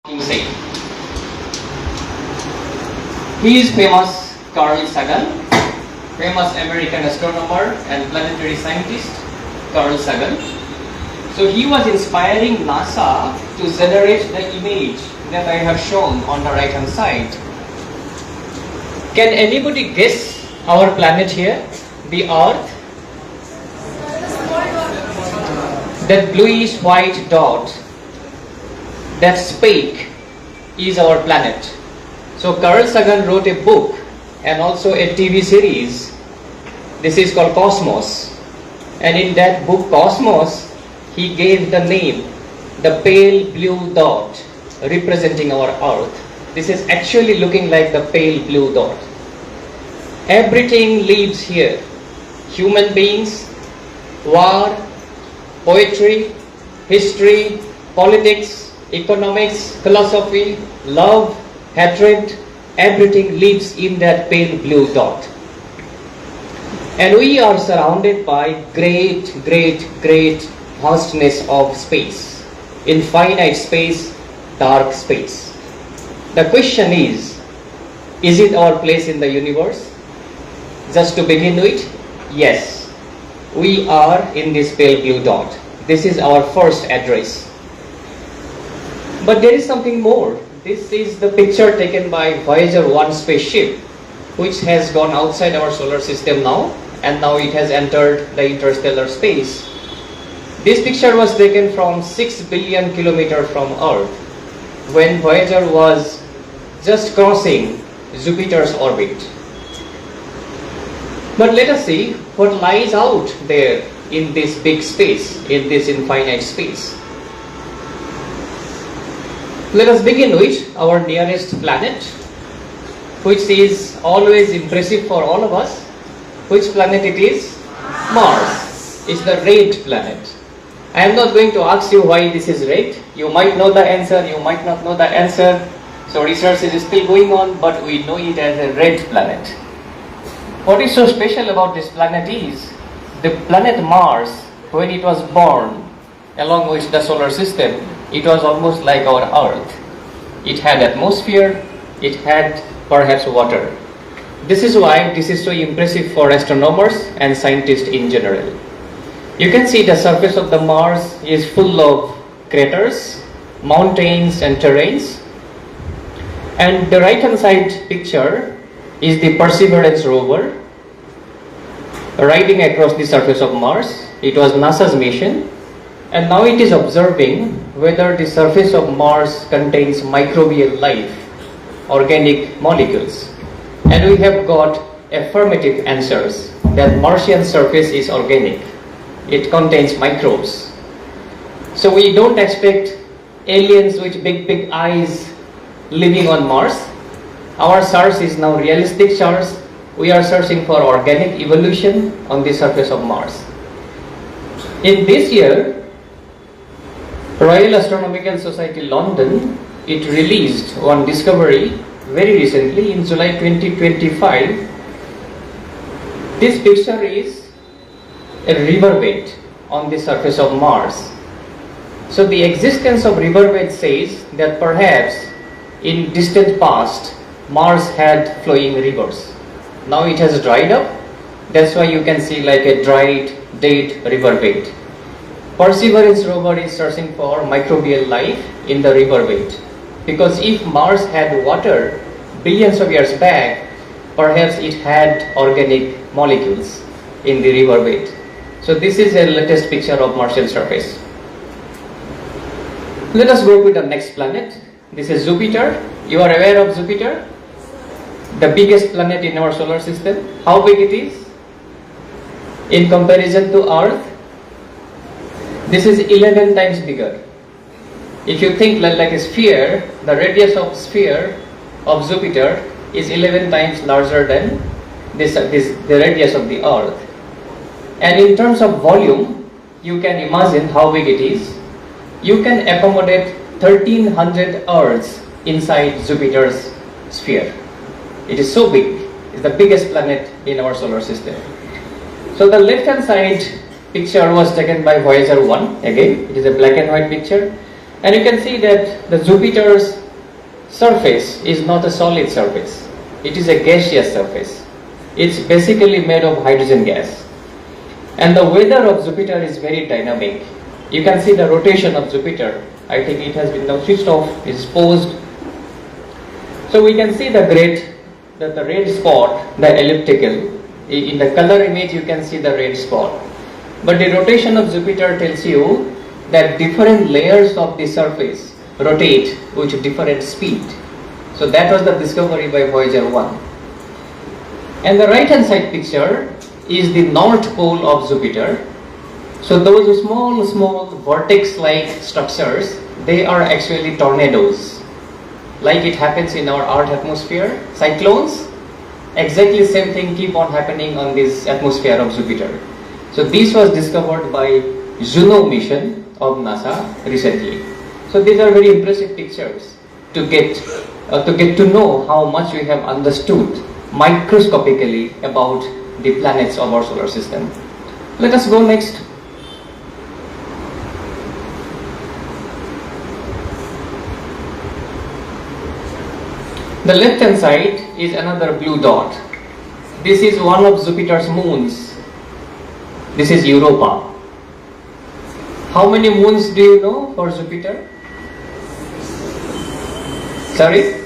You say. He is famous Carl Sagan, famous American astronomer and planetary scientist Carl Sagan. So he was inspiring NASA to generate the image that I have shown on the right hand side. Can anybody guess our planet here? The Earth? That bluish white dot, that speck, is our planet. So Carl Sagan wrote a book and also a TV series. This is called Cosmos. And in that book Cosmos, he gave the name, the pale blue dot, representing our Earth. This is actually looking like the pale blue dot. Everything lives here. Human beings, war, poetry, history, politics, economics, philosophy, love, hatred, everything lives in that pale blue dot. And we are surrounded by great vastness of space, infinite space, dark space. The question is it our place in the universe? Just to begin with, yes, we are in this pale blue dot. This is our first address. But there is something more. This is the picture taken by Voyager 1 spaceship, which has gone outside our solar system now, and now it has entered the interstellar space. This picture was taken from 6 billion kilometers from Earth, when Voyager was just crossing Jupiter's orbit. But let us see what lies out there in this big space, in this infinite space. Let us begin with our nearest planet, which is always impressive for all of us. Which planet it is? Mars. It's the red planet. I am not going to ask you why this is red. You might know the answer, you might not know the answer. So research is still going on, but we know it as a red planet. What is so special about this planet is, the planet Mars, when it was born, along with the solar system, it was almost like our Earth. It had atmosphere, it had perhaps water. This is why this is so impressive for astronomers and scientists in general. You can see the surface of the Mars is full of craters, mountains and terrains. And the right hand side picture is the Perseverance rover riding across the surface of Mars. It was NASA's mission, and now it is observing whether the surface of Mars contains microbial life, organic molecules. And we have got affirmative answers that Martian surface is organic. It contains microbes. So we don't expect aliens with big eyes living on Mars. Our search is now realistic search. We are searching for organic evolution on the surface of Mars. In this year, Royal Astronomical Society London, it released one discovery very recently in July 2025. This picture is a riverbed on the surface of Mars. So the existence of riverbed says that perhaps in distant past, Mars had flowing rivers. Now it has dried up. That's why you can see like a dried, dead riverbed. Perseverance rover is searching for microbial life in the riverbed. Because if Mars had water billions of years back, perhaps it had organic molecules in the riverbed. So this is a latest picture of Martian surface. Let us go to the next planet. This is Jupiter. You are aware of Jupiter? The biggest planet in our solar system. How big it is? In comparison to Earth, this is 11 times bigger. If you think like a sphere, the radius of sphere of Jupiter is 11 times larger than the radius of the Earth. And in terms of volume, you can imagine how big it is. You can accommodate 1300 Earths inside Jupiter's sphere. It is so big. It's the biggest planet in our solar system. So the left hand side picture was taken by Voyager 1. Again, it is a black and white picture. And you can see that the Jupiter's surface is not a solid surface. It is a gaseous surface. It's basically made of hydrogen gas. And the weather of Jupiter is very dynamic. You can see the rotation of Jupiter. I think it has been now switched off, it's paused. So we can see the red spot, the elliptical. In the color image you can see the red spot. But the rotation of Jupiter tells you that different layers of the surface rotate with different speed. So that was the discovery by Voyager 1. And the right hand side picture is the north pole of Jupiter. So those small vortex like structures, they are actually tornadoes. Like it happens in our Earth atmosphere, cyclones, exactly same thing keep on happening on this atmosphere of Jupiter. So this was discovered by Juno mission of NASA recently. So these are very impressive pictures to get to know how much we have understood microscopically about the planets of our solar system. Let us go next. The left hand side is another blue dot. This is one of Jupiter's moons. This is Europa. How many moons do you know for Jupiter? Sorry?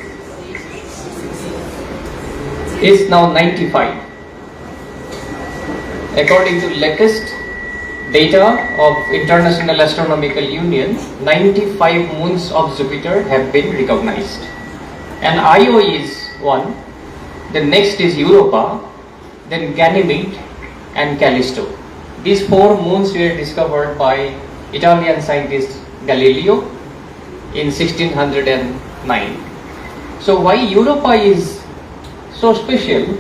It's now 95. According to latest data of International Astronomical Union, 95 moons of Jupiter have been recognized. And Io is one, the next is Europa, then Ganymede and Callisto. These four moons were discovered by Italian scientist Galileo in 1609. So why Europa is so special?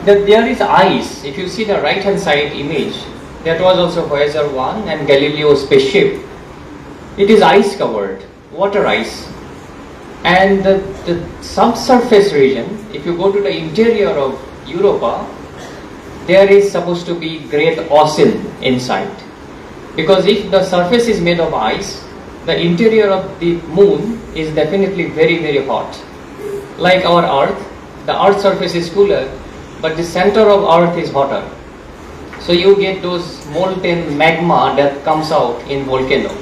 That there is ice. If you see the right hand side image, that was also Voyager 1 and Galileo's spaceship. It is ice covered, water ice. And the subsurface region, if you go to the interior of Europa, there is supposed to be great ocean inside. Because if the surface is made of ice, the interior of the moon is definitely very hot. Like our Earth, the Earth surface is cooler, but the center of Earth is hotter. So you get those molten magma that comes out in volcano.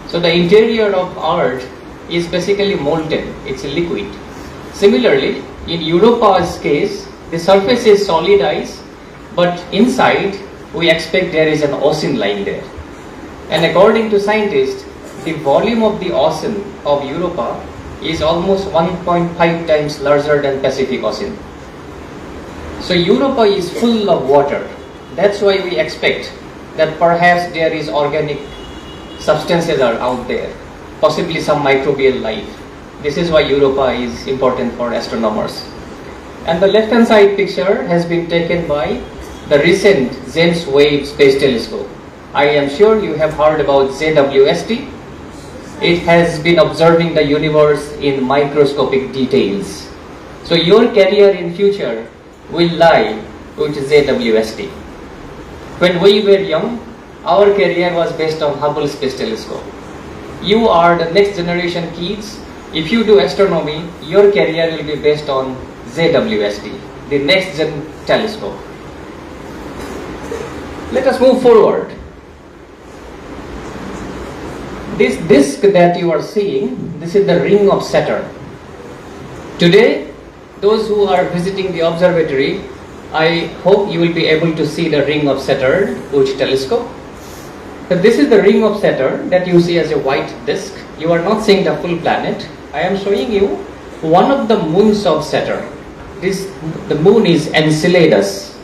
So the interior of Earth is basically molten, it's a liquid. Similarly, in Europa's case, the surface is solid ice, but inside we expect there is an ocean lying there. And according to scientists, the volume of the ocean of Europa is almost 1.5 times larger than Pacific Ocean. So Europa is full of water. That's why we expect that perhaps there is organic substances are out there, possibly some microbial life. This is why Europa is important for astronomers. And the left hand side picture has been taken by the recent James Webb Space Telescope. I am sure you have heard about JWST. It has been observing the universe in microscopic details. So your career in future will lie with JWST. When we were young, our career was based on Hubble Space Telescope. You are the next generation kids. If you do astronomy, your career will be based on JWST, the next gen telescope. Let us move forward. This disk that you are seeing, this is the ring of Saturn. Today, those who are visiting the observatory, I hope you will be able to see the ring of Saturn with telescope. So this is the ring of Saturn that you see as a white disk. You are not seeing the full planet. I am showing you one of the moons of Saturn. The moon is Enceladus.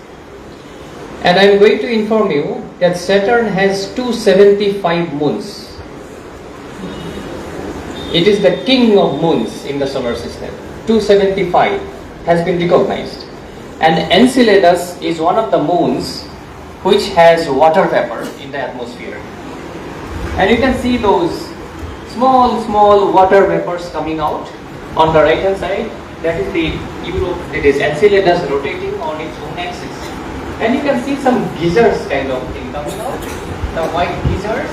And I am going to inform you that Saturn has 275 moons. It is the king of moons in the solar system. 275 has been recognized. And Enceladus is one of the moons which has water vapor in the atmosphere. And you can see those small water vapors coming out on the right hand side. That is the it is Enceladus rotating on its own axis. And you can see some geysers kind of thing coming out. The white geysers,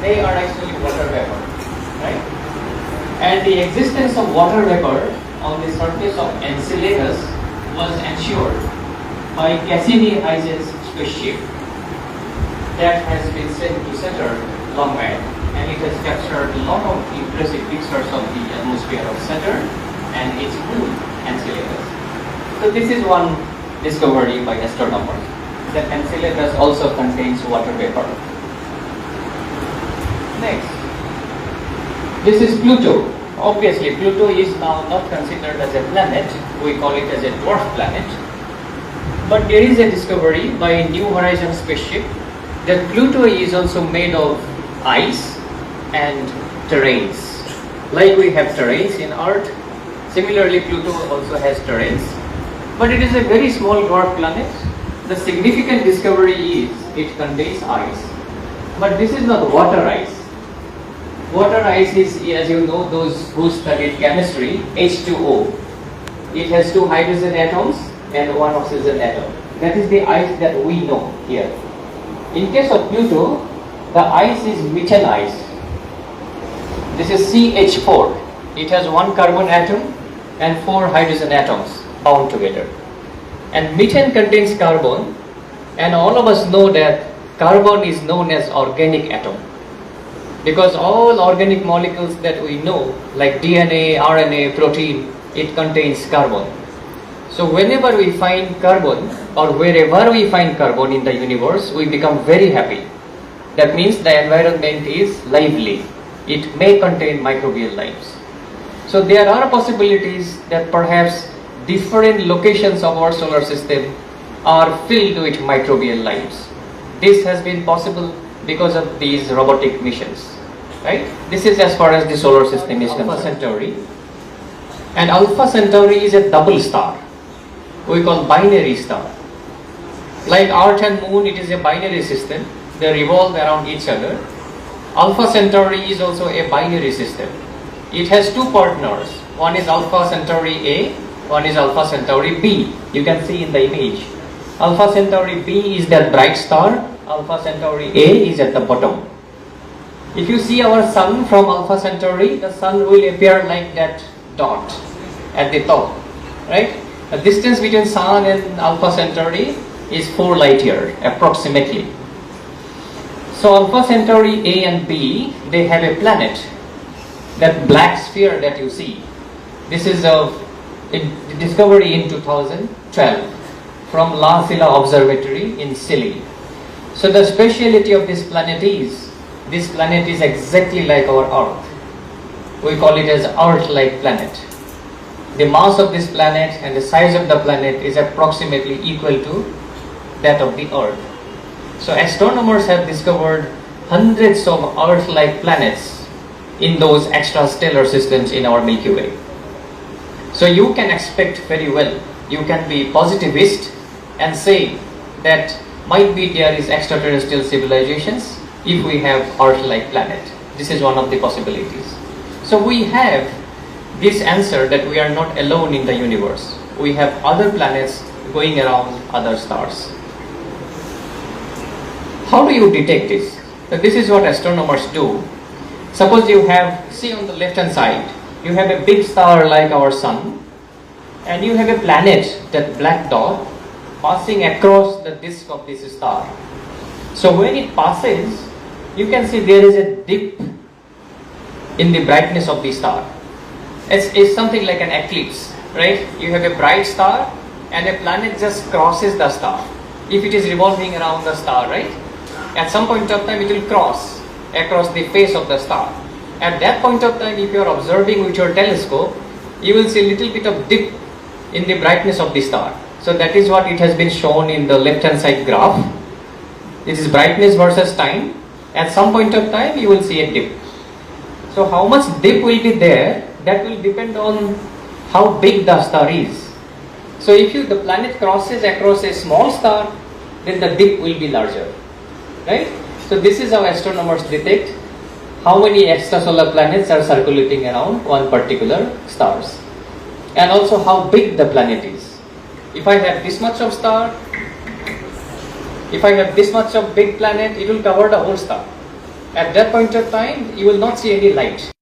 they are actually water vapor. right? And the existence of water vapor on the surface of Enceladus was ensured by Cassini-Huygens spaceship that has been sent to Saturn long back, and it has captured a lot of impressive pictures of the atmosphere of Saturn and its moon Enceladus. So this is one discovery by astronomers, that Enceladus also contains water vapor. Next, this is Pluto. Obviously, Pluto is now not considered as a planet. We call it as a dwarf planet. But there is a discovery by New Horizons spaceship that Pluto is also made of ice and terrains. Like we have terrains in Earth, similarly Pluto also has terrains. But it is a very small dwarf planet. The significant discovery is it contains ice. But this is not water ice. Water ice is, as you know, those who studied chemistry, H2O. It has 2 hydrogen atoms and 1 oxygen atom. That is the ice that we know here. In case of Pluto, the ice is methane ice. This is CH4. It has 1 carbon atom and 4 hydrogen atoms bound together. And methane contains carbon, and all of us know that carbon is known as organic atom. Because all organic molecules that we know, like DNA, RNA, protein, it contains carbon. So whenever we find carbon, or wherever we find carbon in the universe, we become very happy. That means the environment is lively. It may contain microbial lives. So there are possibilities that perhaps different locations of our solar system are filled with microbial lives. This has been possible because of these robotic missions, right? This is as far as the solar system is concerned. Alpha Centauri. And Alpha Centauri is a double star. We call binary star. Like Earth and Moon, it is a binary system. They revolve around each other. Alpha Centauri is also a binary system. It has 2 partners. One is Alpha Centauri A, one is Alpha Centauri B. You can see in the image. Alpha Centauri B is that bright star. Alpha Centauri A is at the bottom. If you see our sun from Alpha Centauri, the sun will appear like that dot at the top, right? The distance between sun and Alpha Centauri is 4 light years approximately. So Alpha Centauri A and B, they have a planet, that black sphere that you see. This is a discovery in 2012 from La Silla Observatory in Chile. So the speciality of this planet is exactly like our Earth. We call it as Earth-like planet. The mass of this planet and the size of the planet is approximately equal to that of the Earth. So astronomers have discovered hundreds of Earth-like planets in those extrastellar systems in our Milky Way. So you can expect very well, you can be positivist and say that might be there is extraterrestrial civilizations if we have Earth-like planet. This is one of the possibilities. So we have this answer that we are not alone in the universe. We have other planets going around other stars. How do you detect this? So this is what astronomers do. Suppose you have, see on the left hand side, you have a big star like our sun, and you have a planet, that black dot, passing across the disk of this star. So when it passes, you can see there is a dip in the brightness of the star. It's something like an eclipse, right? You have a bright star and a planet just crosses the star. If it is revolving around the star, right? At some point of time it will cross across the face of the star. At that point of time, if you are observing with your telescope, you will see a little bit of dip in the brightness of the star. So that is what it has been shown in the left hand side graph. This is brightness versus time. At some point of time you will see a dip. So how much dip will be there, that will depend on how big the star is. So if the planet crosses across a small star, then the dip will be larger, right? So this is how astronomers detect how many extrasolar planets are circulating around one particular stars, and also how big the planet is. If I have this much of star, if I have this much of big planet, it will cover the whole star. At that point of time, you will not see any light.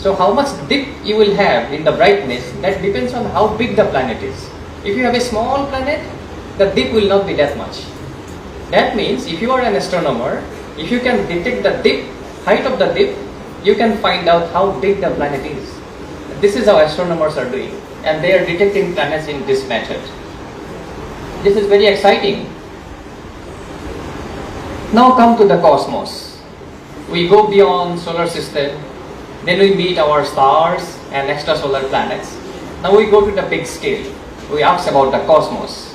So how much dip you will have in the brightness, that depends on how big the planet is. If you have a small planet, the dip will not be that much. That means if you are an astronomer, if you can detect the dip, height of the dip, you can find out how big the planet is. This is how astronomers are doing, and they are detecting planets in this method. This is very exciting. Now come to the cosmos. We go beyond solar system, then we meet our stars and extrasolar planets. Now we go to the big scale. We ask about the cosmos.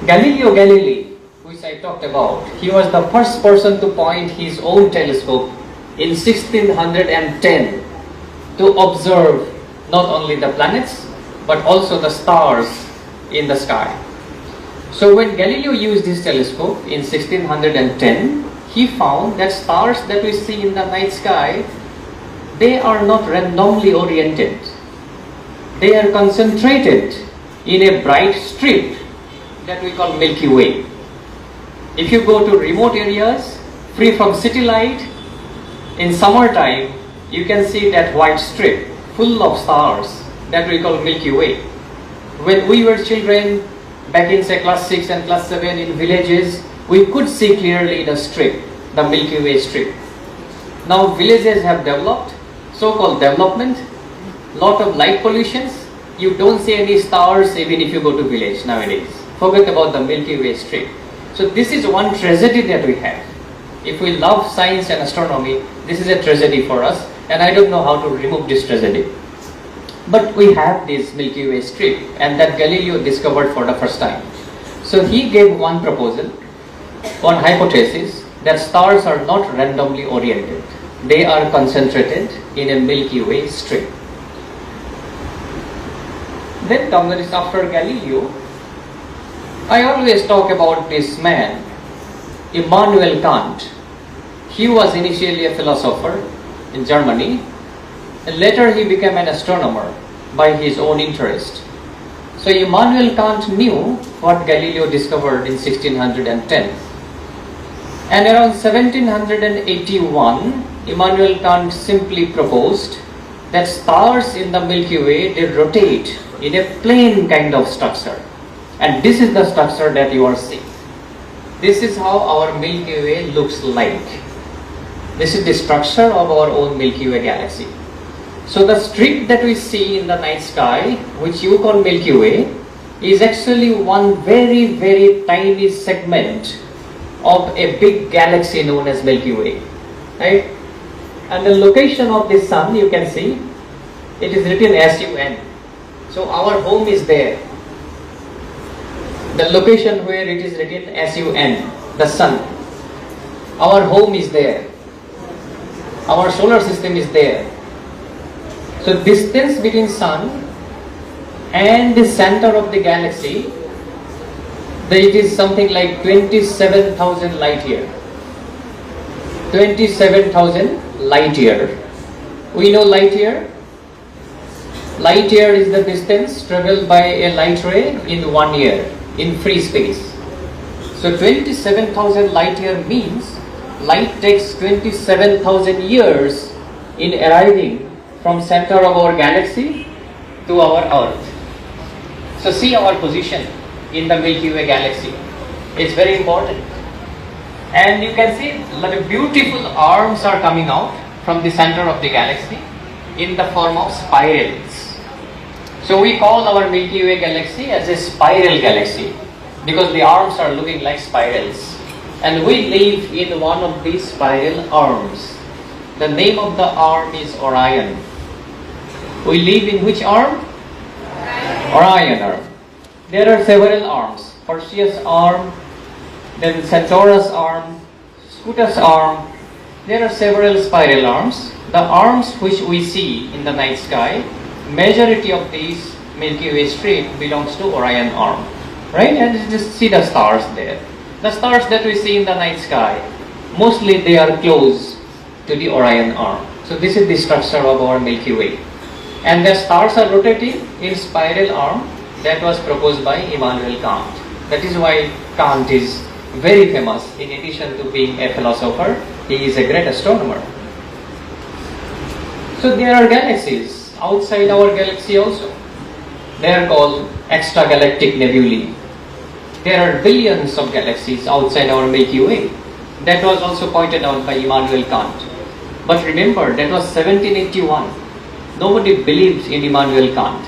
Galileo Galilei, which I talked about, he was the first person to point his own telescope in 1610 to observe not only the planets but also the stars in the sky. So when Galileo used his telescope in 1610, he found that stars that we see in the night sky, they are not randomly oriented. They are concentrated in a bright strip that we call Milky Way. If you go to remote areas, free from city light, in summertime, you can see that white strip full of stars that we call Milky Way. When we were children, back in say class 6 and class 7 in villages, we could see clearly the strip, the Milky Way strip. Now villages have developed, so-called development, lot of light pollutions. You don't see any stars even if you go to village nowadays. Forget about the Milky Way strip. So this is one tragedy that we have. If we love science and astronomy, this is a tragedy for us, and I don't know how to remove this tragedy. But we have this Milky Way strip, and that Galileo discovered for the first time. So he gave one proposal, one hypothesis, that stars are not randomly oriented. They are concentrated in a Milky Way strip. Then comes after Galileo, I always talk about this man, Immanuel Kant. He was initially a philosopher in Germany, and later he became an astronomer by his own interest. So Immanuel Kant knew what Galileo discovered in 1610. And around 1781, Immanuel Kant simply proposed that stars in the Milky Way, they rotate in a plane kind of structure. And this is the structure that you are seeing. This is how our Milky Way looks like. This is the structure of our own Milky Way galaxy. So the strip that we see in the night sky, which you call Milky Way, is actually one very, very tiny segment of a big galaxy known as Milky Way. Right? And the location of the sun, you can see, it is written SUN. So our home is there. The location where it is written SUN, the sun. Our home is there. Our solar system is there. So distance between sun and the center of the galaxy, it is something like 27,000 light year. 27,000 light year. We know light year. Light year is the distance traveled by a light ray in 1 year in free space. So 27,000 light year means light takes 27,000 years in arriving from center of our galaxy to our Earth. So see our position in the Milky Way galaxy. It's very important. And you can see the beautiful arms are coming out from the center of the galaxy in the form of spirals. So we call our Milky Way galaxy as a spiral galaxy because the arms are looking like spirals. And we live in one of these spiral arms. The name of the arm is Orion. We live in which arm? Orion arm. There are several arms. Perseus arm, then Centaurus arm, Scutus arm. There are several spiral arms. The arms which we see in the night sky, majority of these Milky Way strip belongs to Orion arm. Right? And you just see the stars there. The stars that we see in the night sky, mostly they are close to the Orion arm. So this is the structure of our Milky Way. And the stars are rotating in spiral arm that was proposed by Immanuel Kant. That is why Kant is very famous. In addition to being a philosopher, he is a great astronomer. So there are galaxies outside our galaxy also. They are called extragalactic nebulae. There are billions of galaxies outside our Milky Way. That was also pointed out by Immanuel Kant. But remember, that was 1781. Nobody believed in Immanuel Kant.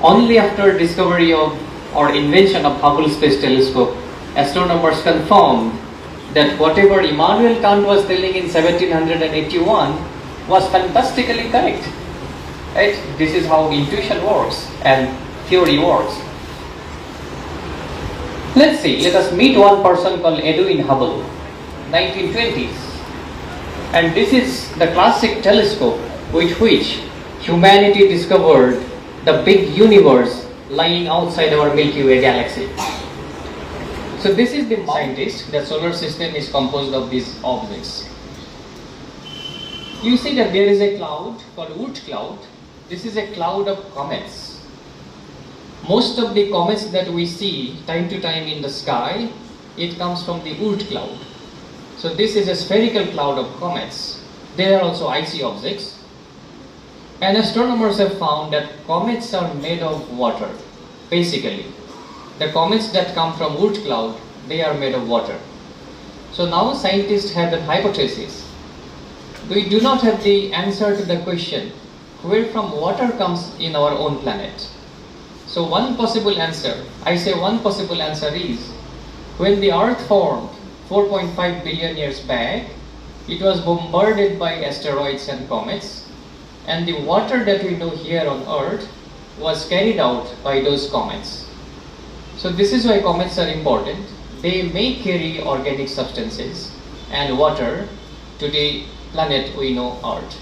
Only after discovery of or invention of Hubble Space Telescope, astronomers confirmed that whatever Immanuel Kant was telling in 1781 was fantastically correct. Right? This is how intuition works and theory works. Let's see, let us meet one person called Edwin Hubble, 1920s. And this is the classic telescope with which humanity discovered the big universe lying outside our Milky Way galaxy. So this is the scientist. The solar system is composed of these objects. You see that there is a cloud called Oort cloud. This is a cloud of comets. Most of the comets that we see time to time in the sky, it comes from the Oort cloud. So this is a spherical cloud of comets. They are also icy objects. And astronomers have found that comets are made of water, basically. The comets that come from Oort cloud, they are made of water. So now scientists have a hypothesis. We do not have the answer to the question, where from water comes in our own planet. So one possible answer, I say one possible answer is, when the Earth formed 4.5 billion years back, it was bombarded by asteroids and comets, and the water that we know here on Earth was carried out by those comets. So this is why comets are important. They may carry organic substances and water to the planet we know Earth.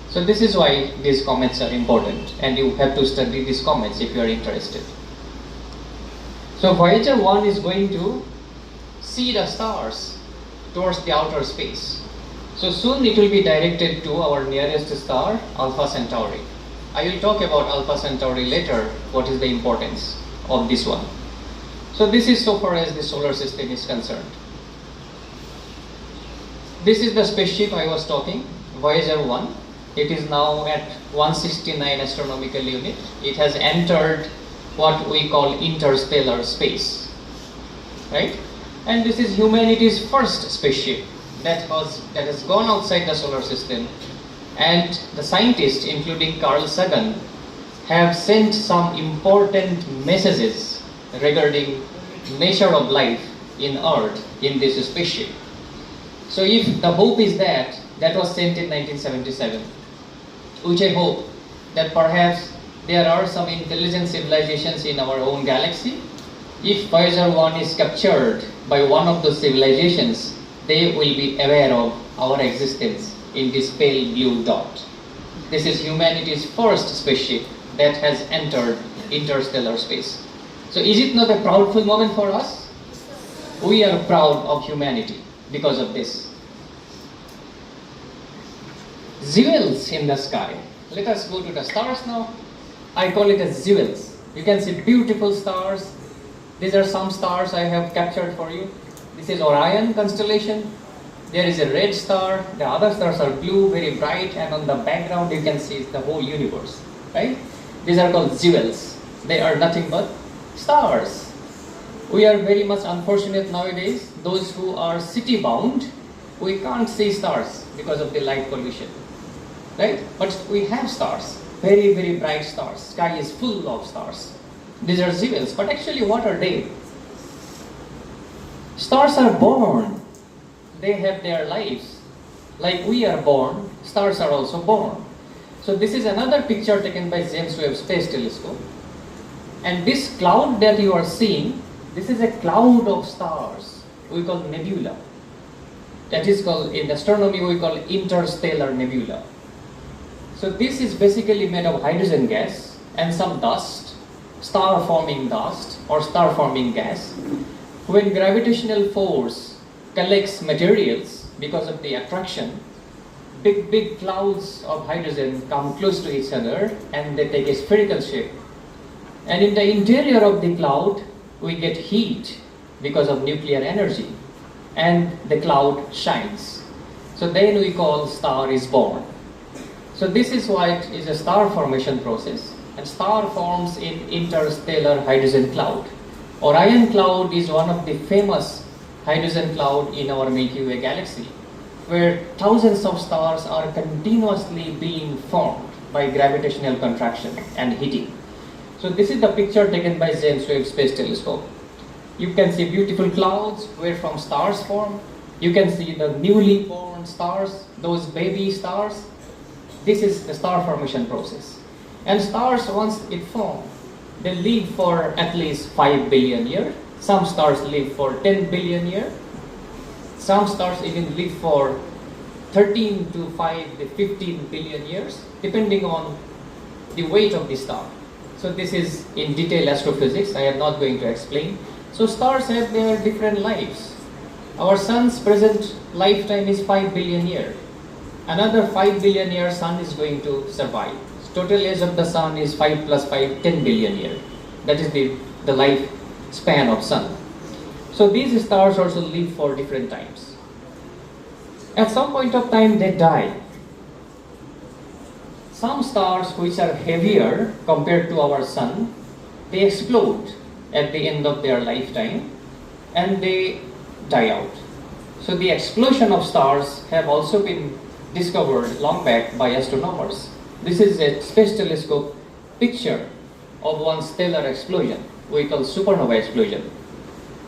So this is why these comets are important, and you have to study these comets if you are interested. So Voyager 1 is going to see the stars towards the outer space. So soon it will be directed to our nearest star, Alpha Centauri. I will talk about Alpha Centauri later, what is the importance of this one. So this is so far as the solar system is concerned. This is the spaceship I was talking, Voyager 1. It is now at 169 astronomical unit. It has entered what we call interstellar space, right? And this is humanity's first spaceship that has gone outside the solar system. And the scientists, including Carl Sagan, have sent some important messages regarding nature of life in Earth in this spaceship. So if the hope is that was sent in 1977, which I hope that perhaps there are some intelligent civilizations in our own galaxy. If Voyager 1 is captured by one of those civilizations, they will be aware of our existence in this pale blue dot. This is humanity's first spaceship that has entered interstellar space. So is it not a proudful moment for us? We are proud of humanity because of this. Jewels in the sky. Let us go to the stars now. I call it as jewels. You can see beautiful stars. These are some stars I have captured for you. This is Orion constellation. There is a red star. The other stars are blue, very bright, and on the background you can see the whole universe. Right? These are called jewels. They are nothing but stars. We are very much unfortunate nowadays. Those who are city bound, we can't see stars because of the light pollution. Right? But we have stars, very, very bright stars. Sky is full of stars. These are jewels, but actually what are they? Stars are born. They have their lives. Like we are born, stars are also born. So this is another picture taken by James Webb Space Telescope. And this cloud that you are seeing, this is a cloud of stars we call nebula. That is called, in astronomy we call interstellar nebula. So this is basically made of hydrogen gas and some dust, star-forming dust or star-forming gas. When gravitational force collects materials because of the attraction, big clouds of hydrogen come close to each other and they take a spherical shape. And in the interior of the cloud, we get heat because of nuclear energy, and the cloud shines. So then we call star is born. So this is what is a star formation process, and star forms in interstellar hydrogen cloud. Orion cloud is one of the famous hydrogen cloud in our Milky Way galaxy, where thousands of stars are continuously being formed by gravitational contraction and heating. So this is the picture taken by James Webb Space Telescope. You can see beautiful clouds where from stars form. You can see the newly born stars, those baby stars. This is the star formation process. And stars, once it form, they live for at least 5 billion years. Some stars live for 10 billion years. Some stars even live for 13 to 5 to 15 billion years, depending on the weight of the star. So this is in detail astrophysics. I am not going to explain. So stars have their different lives. Our sun's present lifetime is 5 billion years. Another 5 billion years sun is going to survive. Total age of the sun is 5 plus 5, 10 billion years. That is the life span of sun. So these stars also live for different times. At some point of time they die. Some stars which are heavier compared to our sun, they explode at the end of their lifetime and they die out. So the explosion of stars have also been discovered long back by astronomers. This is a space telescope picture of one stellar explosion we call supernova explosion.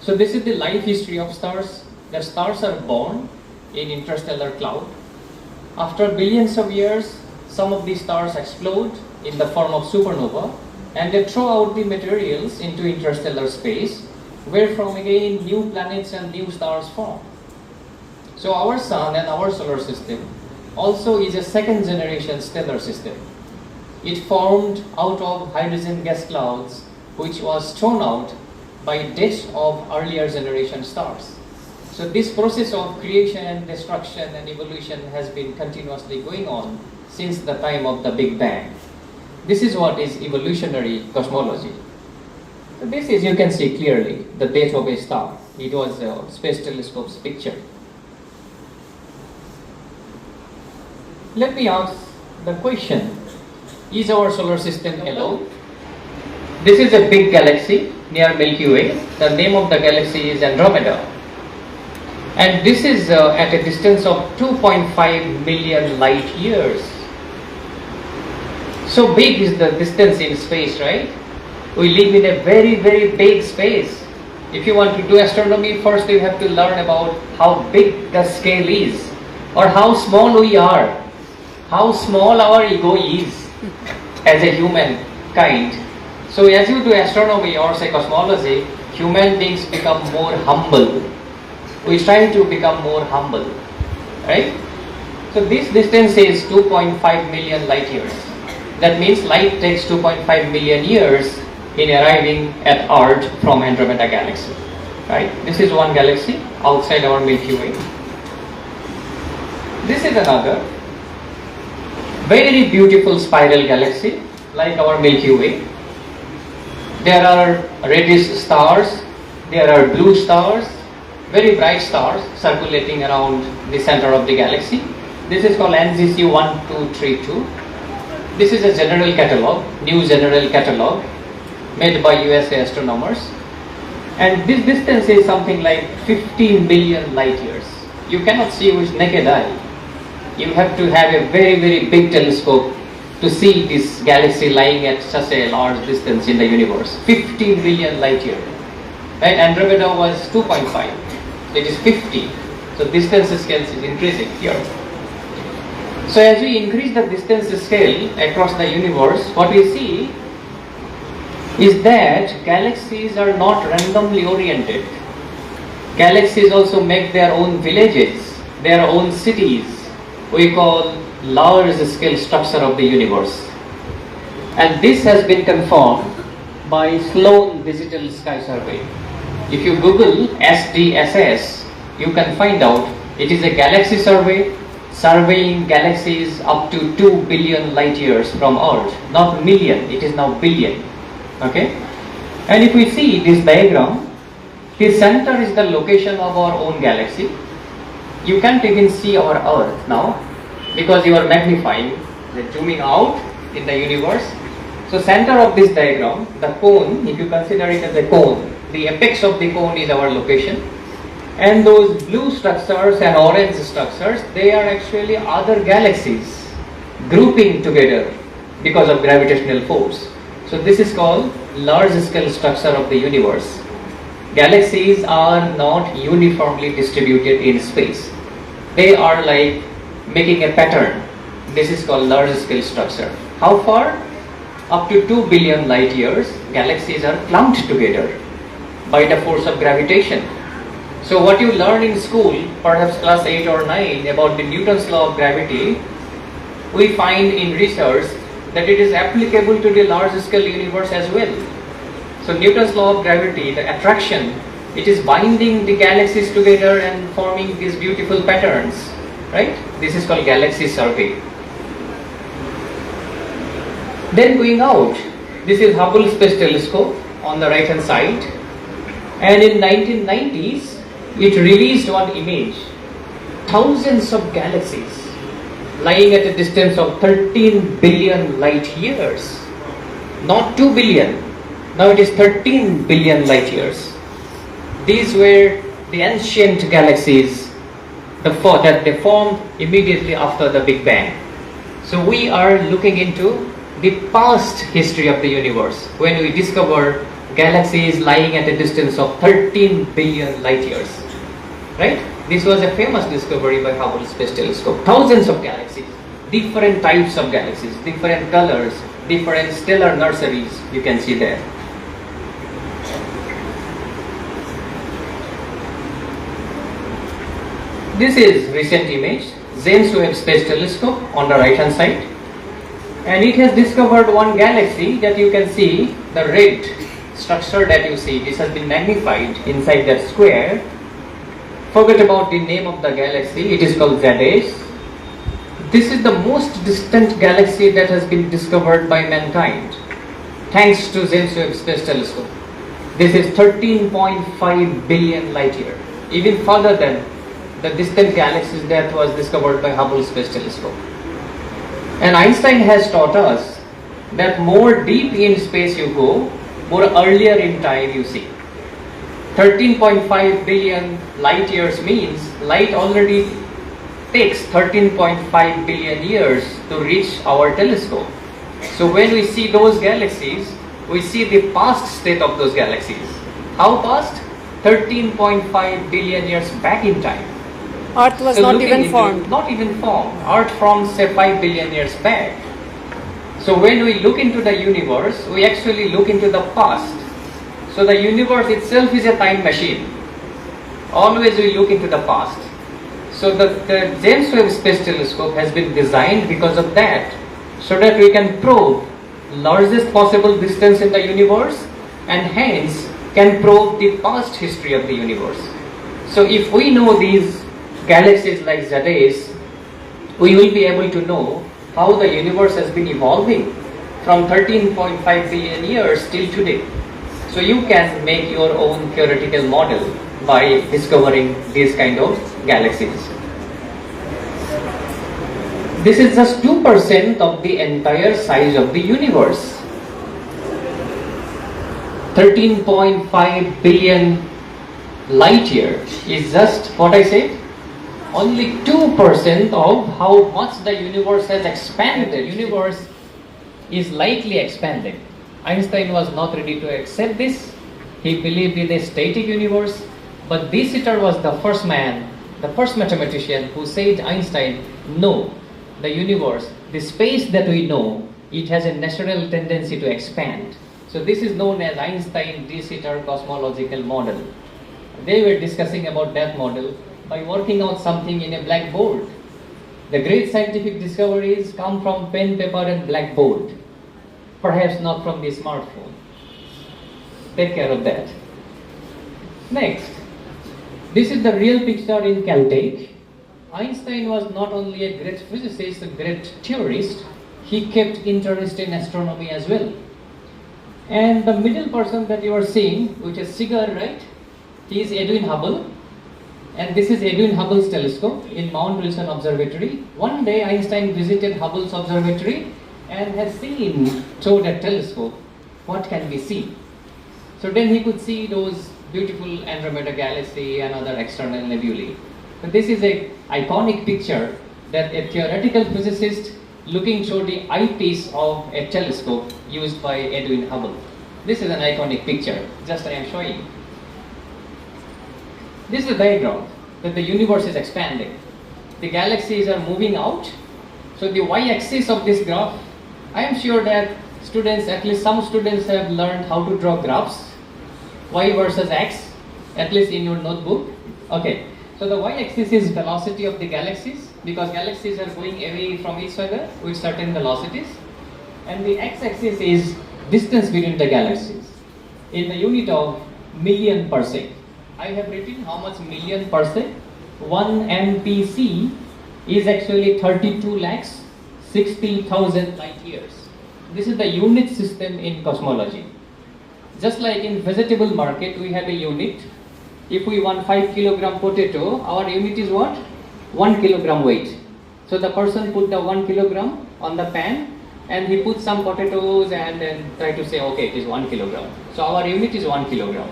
So this is the life history of stars. The stars are born in interstellar cloud. After billions of years, some of these stars explode in the form of supernova and they throw out the materials into interstellar space, where from again new planets and new stars form. So our sun and our solar system also is a second generation stellar system. It formed out of hydrogen gas clouds which was thrown out by death of earlier generation stars. So this process of creation, destruction and evolution has been continuously going on since the time of the Big Bang. This is what is evolutionary cosmology. So this is, you can see clearly, the death of a star. It was a space telescope's picture. Let me ask the question, is our solar system alone? This is a big galaxy near Milky Way. The name of the galaxy is Andromeda. And this is at a distance of 2.5 million light years. So big is the distance in space, right? We live in a very, very big space. If you want to do astronomy, first you have to learn about how big the scale is, or how small we are, how small our ego is as a human kind. So as you do astronomy or say cosmology, human beings become more humble. We try to become more humble, right? So this distance is 2.5 million light years. That means light takes 2.5 million years in arriving at Earth from Andromeda galaxy, right? This is one galaxy outside our Milky Way. This is another very beautiful spiral galaxy like our Milky Way. There are reddish stars, there are blue stars, very bright stars circulating around the center of the galaxy. This is called NGC 1232. This is a general catalog, new general catalog made by USA astronomers. And this distance is something like 15 billion light years. You cannot see with naked eye. You have to have a very, very big telescope to see this galaxy lying at such a large distance in the universe. 15 billion light years. Right? Andromeda was 2.5. It is 50. So distance scale is increasing here. So as we increase the distance scale across the universe, what we see is that galaxies are not randomly oriented. Galaxies also make their own villages, their own cities. We call large scale structure of the universe. And this has been confirmed by Sloan Digital Sky Survey. If you Google SDSS, you can find out it is a galaxy survey surveying galaxies up to 2 billion light years from Earth. Not million, it is now billion. Okay? And if we see this diagram, the center is the location of our own galaxy. You can't even see our Earth now because you are magnifying. Then zooming out in the universe. So center of this diagram, the cone, if you consider it as a cone, the apex of the cone is our location. And those blue structures and orange structures, they are actually other galaxies grouping together because of gravitational force. So this is called large scale structure of the universe. Galaxies are not uniformly distributed in space. They are like making a pattern. This is called large scale structure. How far? Up to 2 billion light years, galaxies are clumped together by the force of gravitation. So what you learn in school, perhaps class 8 or 9, about the Newton's law of gravity, we find in research that it is applicable to the large scale universe as well. So Newton's law of gravity, the attraction, it is binding the galaxies together and forming these beautiful patterns, right? This is called galaxy survey. Then going out, this is Hubble Space Telescope on the right hand side, and in 1990s it released one image, thousands of galaxies lying at a distance of 13 billion light years, not 2 billion, now it is 13 billion light years. These were the ancient galaxies that they formed immediately after the Big Bang. So we are looking into the past history of the universe when we discover galaxies lying at a distance of 13 billion light years, right? This was a famous discovery by Hubble Space Telescope. Thousands of galaxies, different types of galaxies, different colors, different stellar nurseries you can see there. This is recent image, James Webb Space Telescope on the right hand side, and it has discovered one galaxy that you can see, the red structure that you see. This has been magnified inside that square. Forget about the name of the galaxy, it is called Zades. This is the most distant galaxy that has been discovered by mankind thanks to James Webb Space Telescope. This is 13.5 billion light year, even further than the distant galaxies that was discovered by Hubble Space Telescope. And Einstein has taught us that more deep in space you go, more earlier in time you see. 13.5 billion light years means light already takes 13.5 billion years to reach our telescope. So when we see those galaxies, we see the past state of those galaxies. How past? 13.5 billion years back in time. Earth was not even formed. Not even formed. Earth formed say 5 billion years back. So when we look into the universe, we actually look into the past. So the universe itself is a time machine. Always we look into the past. So the James Webb Space Telescope has been designed because of that, so that we can probe largest possible distance in the universe and hence can probe the past history of the universe. So if we know these galaxies like Zades, we will be able to know how the universe has been evolving from 13.5 billion years till today. So you can make your own theoretical model by discovering these kind of galaxies. This is just 2% of the entire size of the universe. 13.5 billion light year is just what I said, only 2% of how much the universe has expanded. The universe is likely expanding. Einstein was not ready to accept this. He believed in a static universe, but De Sitter was the first man, the first mathematician who said Einstein, no, the universe, the space that we know, it has a natural tendency to expand. So this is known as Einstein-De Sitter cosmological model. They were discussing about that model by working on something in a blackboard. The great scientific discoveries come from pen, paper and blackboard, perhaps not from the smartphone. Take care of that. Next, this is the real picture in Caltech. Einstein was not only a great physicist, a great theorist, he kept interest in astronomy as well. And the middle person that you are seeing, which is Seager, right? He is Edwin Hubble. And this is Edwin Hubble's telescope in Mount Wilson Observatory. One day Einstein visited Hubble's observatory and has seen through that telescope what can we see. So then he could see those beautiful Andromeda galaxy and other external nebulae. So this is an iconic picture that a theoretical physicist looking through the eyepiece of a telescope used by Edwin Hubble. This is an iconic picture, just I am showing. This is a diagram that the universe is expanding. The galaxies are moving out. So the y-axis of this graph, I am sure that students, at least some students have learned how to draw graphs, y versus x, at least in your notebook. Okay, so the y-axis is velocity of the galaxies, because galaxies are going away from each other with certain velocities. And the x-axis is distance between the galaxies in the unit of million parsec. I have written how much million parsec. 1 mpc is actually 32 lakhs 60,000 light years. This is the unit system in cosmology. Just like in vegetable market, we have a unit. If we want 5 kilogram potato, our unit is what? 1 kilogram weight. So the person put the 1 kilogram on the pan and he put some potatoes and then try to say, okay, it is 1 kilogram. So our unit is 1 kilogram.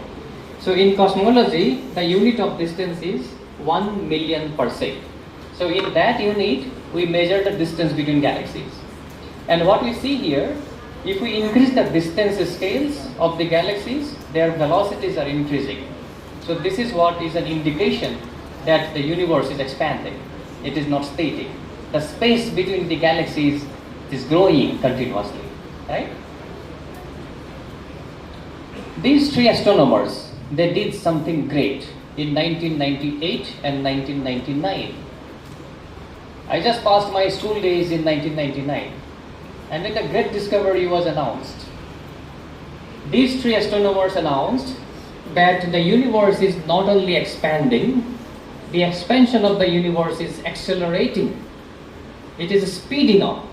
So in cosmology, the unit of distance is 1 million parsec. So in that unit, we measure the distance between galaxies. And what we see here, if we increase the distance scales of the galaxies, their velocities are increasing. So this is what is an indication that the universe is expanding. It is not static. The space between the galaxies is growing continuously, right? These three astronomers, they did something great in 1998 and 1999. I just passed my school days in 1999, and then the great discovery was announced. These three astronomers announced that the universe is not only expanding, the expansion of the universe is accelerating. It is speeding up.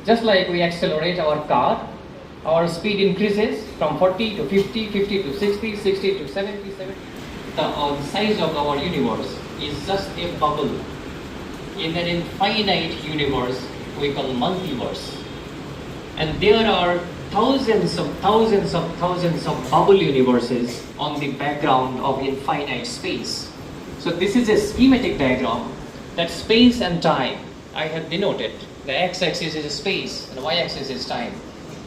Just like we accelerate our car, our speed increases from 40 to 50, 50 to 60, 60 to 70, 70. The size of our universe is just a bubble in an infinite universe we call multiverse. And there are thousands of bubble universes on the background of infinite space. So this is a schematic diagram that space and time I have denoted. The x-axis is space and the y-axis is time.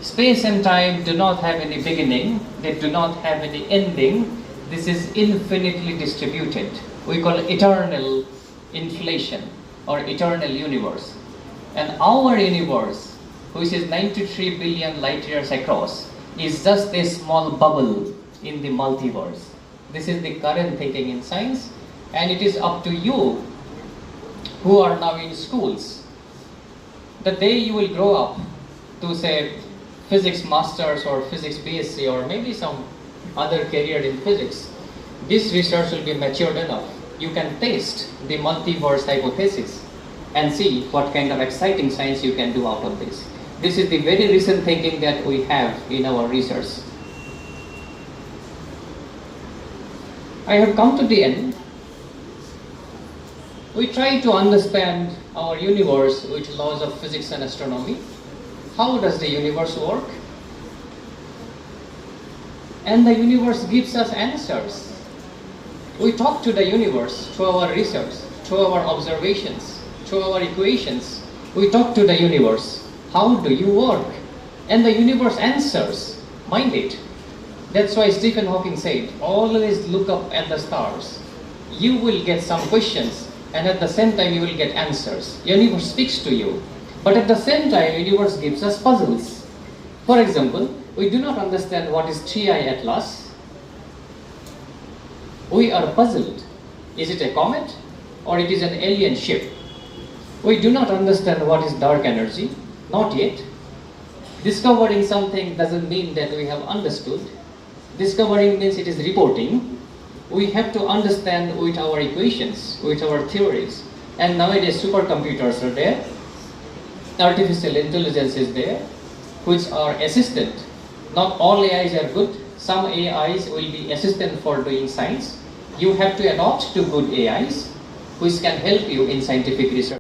Space and time do not have any beginning, they do not have any ending. This is infinitely distributed. We call it eternal inflation or eternal universe. And our universe, which is 93 billion light years across, is just a small bubble in the multiverse. This is the current thinking in science, and it is up to you who are now in schools. The day you will grow up to say physics masters or physics BSc or maybe some other career in physics, this research will be matured enough. You can test the multiverse hypothesis and see what kind of exciting science you can do out of this. This is the very recent thinking that we have in our research. I have come to the end. We try to understand our universe with laws of physics and astronomy. How does the universe work? And the universe gives us answers. We talk to the universe through our research, through our observations, through our equations. We talk to the universe. How do you work? And the universe answers. Mind it. That's why Stephen Hawking said, always look up at the stars. You will get some questions, and at the same time you will get answers. Universe speaks to you. But at the same time, universe gives us puzzles. For example, we do not understand what is 3I Atlas. We are puzzled. Is it a comet or it is an alien ship? We do not understand what is dark energy. Not yet. Discovering something doesn't mean that we have understood. Discovering means it is reporting. We have to understand with our equations, with our theories. And nowadays supercomputers are there. Artificial intelligence is there, which are assistant. Not all AIs are good. Some AIs will be assistant for doing science. you have to adopt to good AIs which can help you in scientific research.